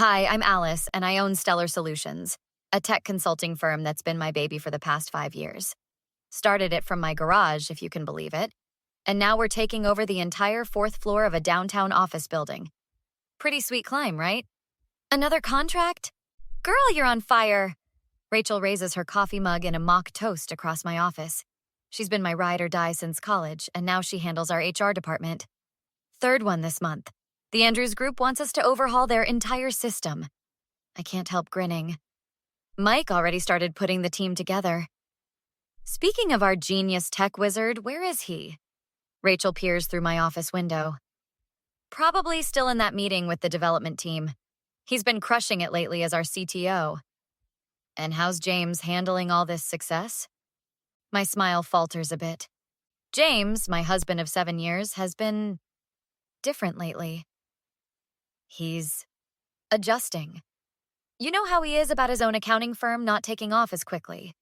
Hi, I'm Alice, and I own Stellar Solutions, a tech consulting firm that's been my baby for the past 5 years. Started it from my garage, if you can believe it, and now we're taking over the entire fourth floor of a downtown office building. Pretty sweet climb, right? Another contract? Girl, you're on fire! Rachel raises her coffee mug in a mock toast across my office. She's been my ride or die since college, and now she handles our HR department. Third one this month. The Andrews Group wants us to overhaul their entire system. I can't help grinning. Mike already started putting the team together. Speaking of our genius tech wizard, where is he? Rachel peers through my office window. Probably still in that meeting with the development team. He's been crushing it lately as our CTO. And how's James handling all this success? My smile falters a bit. James, my husband of 7 years, has been different lately. He's adjusting. You know how he is about his own accounting firm not taking off as quickly.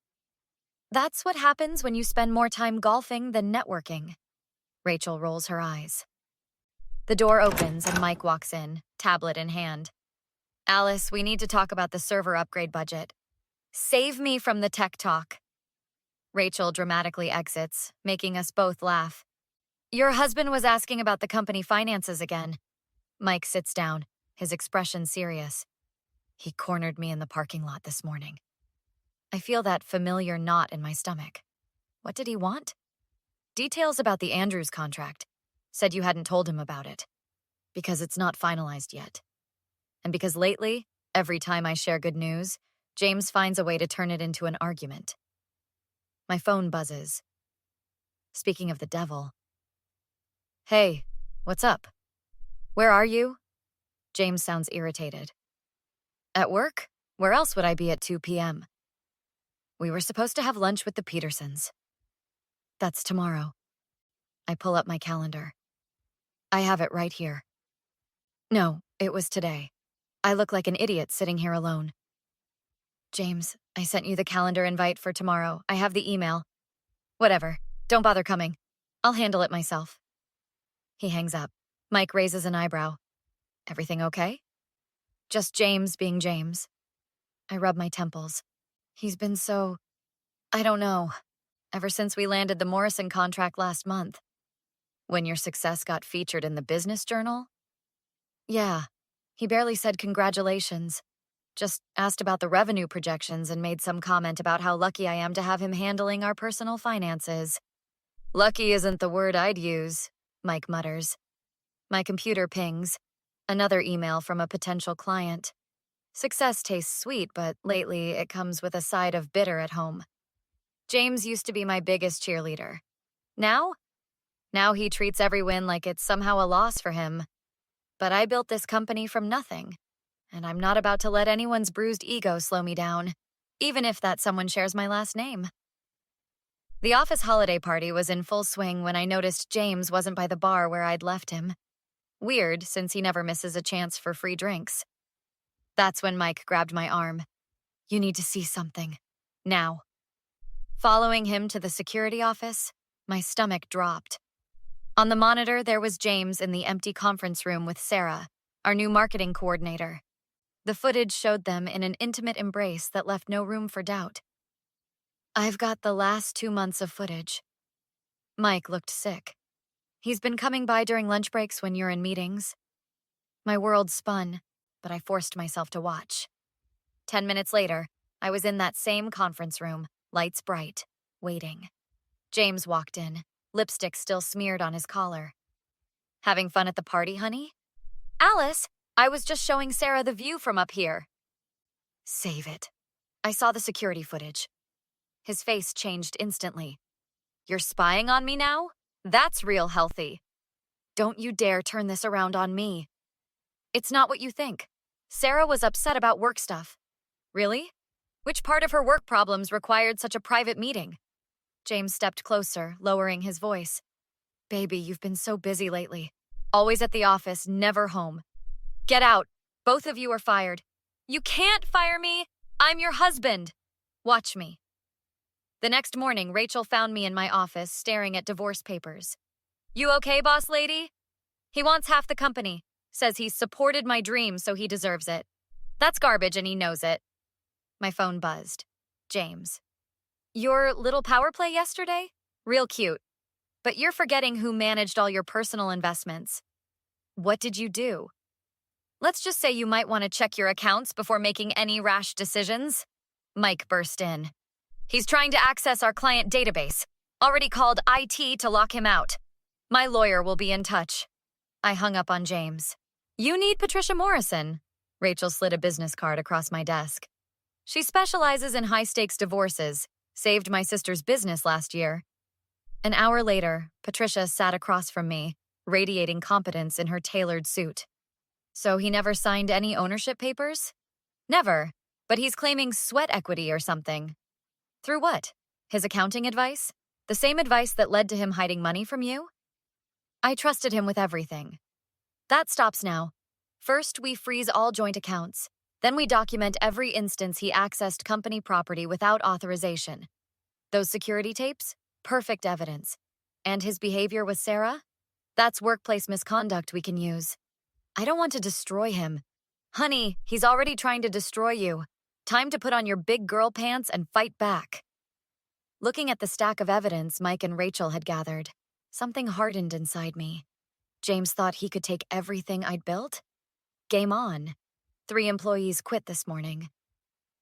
That's what happens when you spend more time golfing than networking. Rachel rolls her eyes. The door opens and Mike walks in, tablet in hand. Alice, we need to talk about the server upgrade budget. Save me from the tech talk. Rachel dramatically exits, making us both laugh. Your husband was asking about the company finances again. Mike sits down, his expression serious. He cornered me in the parking lot this morning. I feel that familiar knot in my stomach. What did he want? Details about the Andrews contract. Said you hadn't told him about it. Because it's not finalized yet. And because lately, every time I share good news, James finds a way to turn it into an argument. My phone buzzes. Speaking of the devil. Hey, what's up? Where are you? James sounds irritated. At work? Where else would I be at 2 p.m.? We were supposed to have lunch with the Petersons. That's tomorrow. I pull up my calendar. I have it right here. No, it was today. I look like an idiot sitting here alone. James, I sent you the calendar invite for tomorrow. I have the email. Whatever. Don't bother coming. I'll handle it myself. He hangs up. Mike raises an eyebrow. Everything okay? Just James being James. I rub my temples. He's been so... I don't know. Ever since we landed the Morrison contract last month. When your success got featured in the business journal? Yeah. He barely said congratulations. Just asked about the revenue projections and made some comment about how lucky I am to have him handling our personal finances. Lucky isn't the word I'd use, Mike mutters. My computer pings. Another email from a potential client. Success tastes sweet, but lately it comes with a side of bitter at home. James used to be my biggest cheerleader. Now? Now he treats every win like it's somehow a loss for him. But I built this company from nothing, and I'm not about to let anyone's bruised ego slow me down, even if that someone shares my last name. The office holiday party was in full swing when I noticed James wasn't by the bar where I'd left him. Weird, since he never misses a chance for free drinks. That's when Mike grabbed my arm. You need to see something. Now. Following him to the security office, my stomach dropped. On the monitor, there was James in the empty conference room with Sarah, our new marketing coordinator. The footage showed them in an intimate embrace that left no room for doubt. I've got the last 2 months of footage. Mike looked sick. He's been coming by during lunch breaks when you're in meetings. My world spun, but I forced myself to watch. 10 minutes later, I was in that same conference room, lights bright, waiting. James walked in, lipstick still smeared on his collar. Having fun at the party, honey? Alice, I was just showing Sarah the view from up here. Save it. I saw the security footage. His face changed instantly. You're spying on me now? That's real healthy. Don't you dare turn this around on me. It's not what you think. Sarah was upset about work stuff. Really? Which part of her work problems required such a private meeting? James stepped closer, lowering his voice. Baby, you've been so busy lately. Always at the office, never home. Get out. Both of you are fired. You can't fire me. I'm your husband. Watch me. The next morning, Rachel found me in my office, staring at divorce papers. You okay, boss lady? He wants half the company. Says he's supported my dream, so he deserves it. That's garbage and he knows it. My phone buzzed. James. Your little power play yesterday? Real cute. But you're forgetting who managed all your personal investments. What did you do? Let's just say you might want to check your accounts before making any rash decisions. Mike burst in. He's trying to access our client database. Already called IT to lock him out. My lawyer will be in touch. I hung up on James. You need Patricia Morrison. Rachel slid a business card across my desk. She specializes in high-stakes divorces. Saved my sister's business last year. An hour later, Patricia sat across from me, radiating competence in her tailored suit. So he never signed any ownership papers? Never, but he's claiming sweat equity or something. Through what? His accounting advice? The same advice that led to him hiding money from you? I trusted him with everything. That stops now. First, we freeze all joint accounts. Then we document every instance he accessed company property without authorization. Those security tapes? Perfect evidence. And his behavior with Sarah? That's workplace misconduct we can use. I don't want to destroy him. Honey, he's already trying to destroy you. Time to put on your big girl pants and fight back. Looking at the stack of evidence Mike and Rachel had gathered, something hardened inside me. James thought he could take everything I'd built? Game on. 3 employees quit this morning.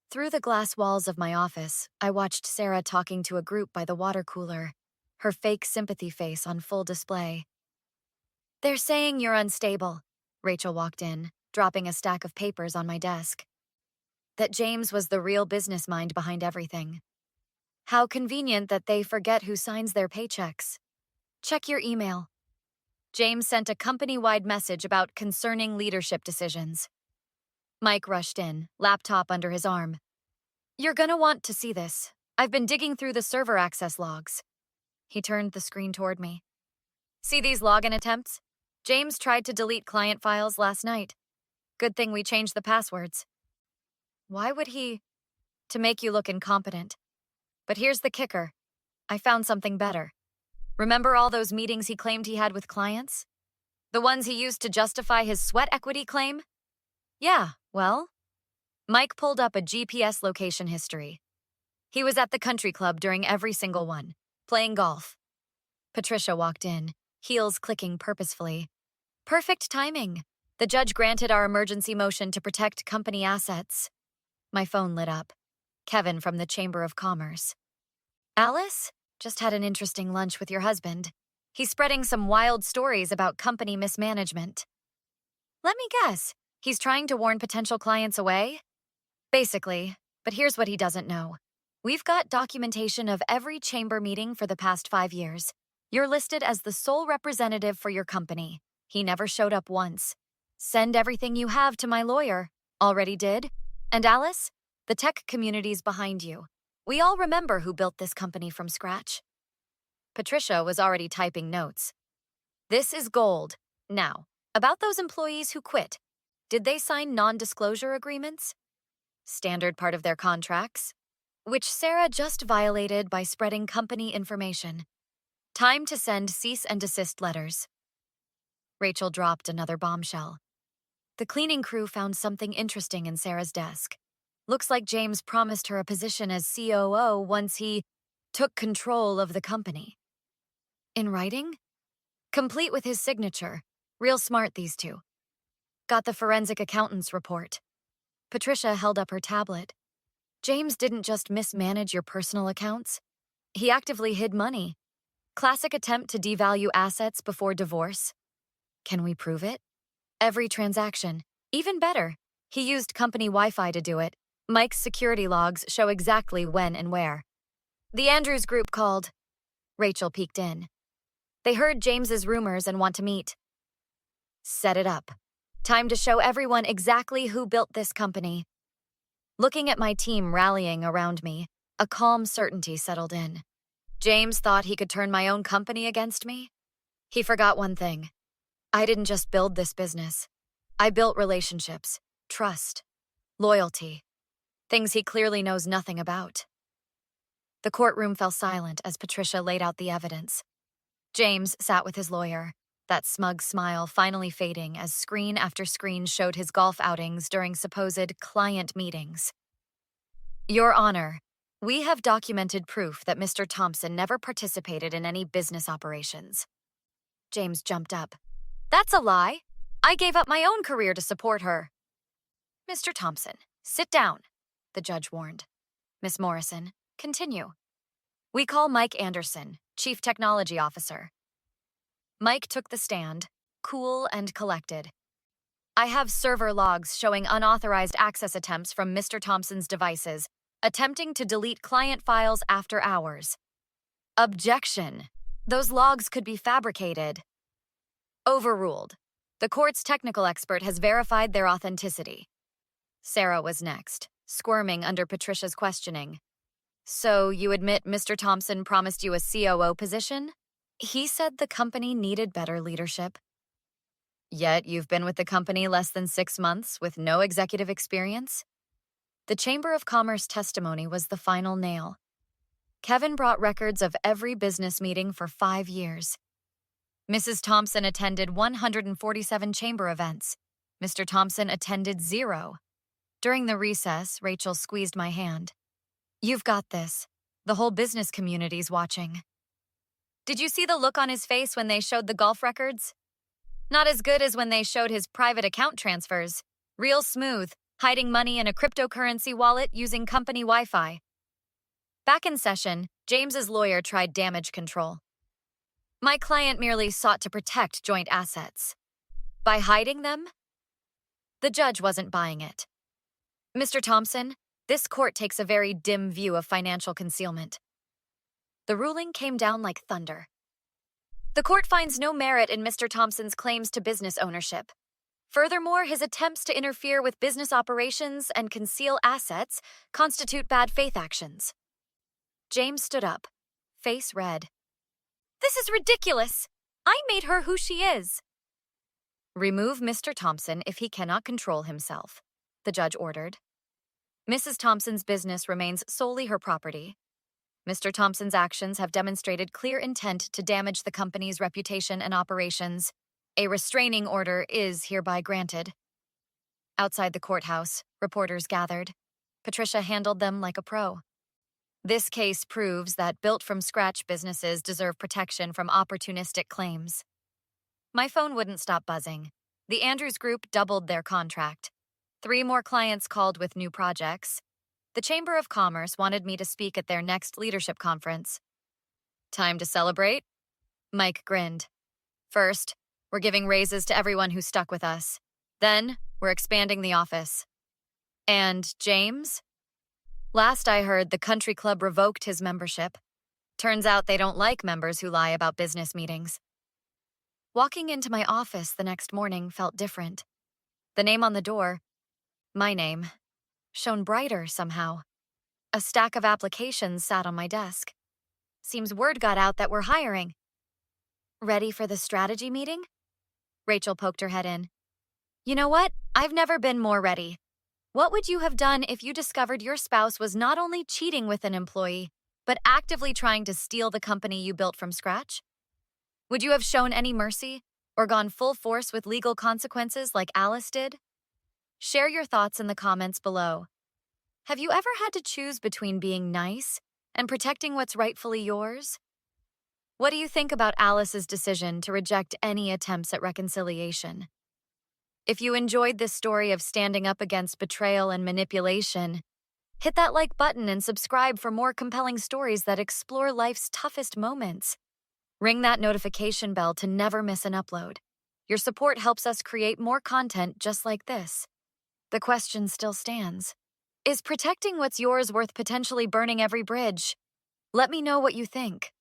Through the glass walls of my office, I watched Sarah talking to a group by the water cooler, her fake sympathy face on full display. They're saying you're unstable. Rachel walked in, dropping a stack of papers on my desk. That James was the real business mind behind everything. How convenient that they forget who signs their paychecks. Check your email. James sent a company-wide message about concerning leadership decisions. Mike rushed in, laptop under his arm. You're gonna want to see this. I've been digging through the server access logs. He turned the screen toward me. See these login attempts? James tried to delete client files last night. Good thing we changed the passwords. Why would he? To make you look incompetent. But here's the kicker. I found something better. Remember all those meetings he claimed he had with clients? The ones he used to justify his sweat equity claim? Yeah, well, Mike pulled up a GPS location history. He was at the country club during every single one, playing golf. Patricia walked in, heels clicking purposefully. Perfect timing. The judge granted our emergency motion to protect company assets. My phone lit up. Kevin from the Chamber of Commerce. Alice? Just had an interesting lunch with your husband. He's spreading some wild stories about company mismanagement. Let me guess. He's trying to warn potential clients away? Basically, but here's what he doesn't know. We've got documentation of every chamber meeting for the past 5 years. You're listed as the sole representative for your company. He never showed up once. Send everything you have to my lawyer. Already did? And Alice, the tech community's behind you. We all remember who built this company from scratch. Patricia was already typing notes. This is gold. Now, about those employees who quit. Did they sign non-disclosure agreements? Standard part of their contracts, which Sarah just violated by spreading company information. Time to send cease and desist letters. Rachel dropped another bombshell. The cleaning crew found something interesting in Sarah's desk. Looks like James promised her a position as COO once he took control of the company. In writing? Complete with his signature. Real smart, these two. Got the forensic accountant's report. Patricia held up her tablet. James didn't just mismanage your personal accounts. He actively hid money. Classic attempt to devalue assets before divorce. Can we prove it? Every transaction. Even better, he used company Wi-Fi to do it. Mike's security logs show exactly when and where. The Andrews group called. Rachel peeked in. They heard James's rumors and want to meet. Set it up. Time to show everyone exactly who built this company. Looking at my team rallying around me, a calm certainty settled in. James thought he could turn my own company against me? He forgot one thing. I didn't just build this business. I built relationships, trust, loyalty, things he clearly knows nothing about. The courtroom fell silent as Patricia laid out the evidence. James sat with his lawyer, that smug smile finally fading as screen after screen showed his golf outings during supposed client meetings. Your Honor, we have documented proof that Mr. Thompson never participated in any business operations. James jumped up. That's a lie. I gave up my own career to support her. Mr. Thompson, sit down, the judge warned. Miss Morrison, continue. We call Mike Anderson, Chief Technology Officer. Mike took the stand, cool and collected. I have server logs showing unauthorized access attempts from Mr. Thompson's devices, attempting to delete client files after hours. Objection. Those logs could be fabricated. Overruled. The court's technical expert has verified their authenticity. Sarah was next, squirming under Patricia's questioning. So you admit Mr. Thompson promised you a COO position? He said the company needed better leadership. Yet you've been with the company less than 6 months with no executive experience? The Chamber of Commerce testimony was the final nail. Kevin brought records of every business meeting for 5 years. Mrs. Thompson attended 147 chamber events. Mr. Thompson attended 0. During the recess, Rachel squeezed my hand. You've got this. The whole business community's watching. Did you see the look on his face when they showed the golf records? Not as good as when they showed his private account transfers. Real smooth, hiding money in a cryptocurrency wallet using company Wi-Fi. Back in session, James's lawyer tried damage control. My client merely sought to protect joint assets. By hiding them? The judge wasn't buying it. Mr. Thompson, this court takes a very dim view of financial concealment. The ruling came down like thunder. The court finds no merit in Mr. Thompson's claims to business ownership. Furthermore, his attempts to interfere with business operations and conceal assets constitute bad faith actions. James stood up, face red. This is ridiculous! I made her who she is. Remove Mr. Thompson if he cannot control himself, the judge ordered. Mrs. Thompson's business remains solely her property. Mr. Thompson's actions have demonstrated clear intent to damage the company's reputation and operations. A restraining order is hereby granted. Outside the courthouse, reporters gathered. Patricia handled them like a pro. This case proves that built-from-scratch businesses deserve protection from opportunistic claims. My phone wouldn't stop buzzing. The Andrews Group doubled their contract. 3 more clients called with new projects. The Chamber of Commerce wanted me to speak at their next leadership conference. Time to celebrate? Mike grinned. First, we're giving raises to everyone who stuck with us. Then, we're expanding the office. And James? Last I heard, the country club revoked his membership. Turns out they don't like members who lie about business meetings. Walking into my office the next morning felt different. The name on the door, my name, shone brighter somehow. A stack of applications sat on my desk. Seems word got out that we're hiring. Ready for the strategy meeting? Rachel poked her head in. You know what? I've never been more ready. What would you have done if you discovered your spouse was not only cheating with an employee, but actively trying to steal the company you built from scratch? Would you have shown any mercy or gone full force with legal consequences like Alice did? Share your thoughts in the comments below. Have you ever had to choose between being nice and protecting what's rightfully yours? What do you think about Alice's decision to reject any attempts at reconciliation? If you enjoyed this story of standing up against betrayal and manipulation, hit that like button and subscribe for more compelling stories that explore life's toughest moments. Ring that notification bell to never miss an upload. Your support helps us create more content just like this. The question still stands. Is protecting what's yours worth potentially burning every bridge? Let me know what you think.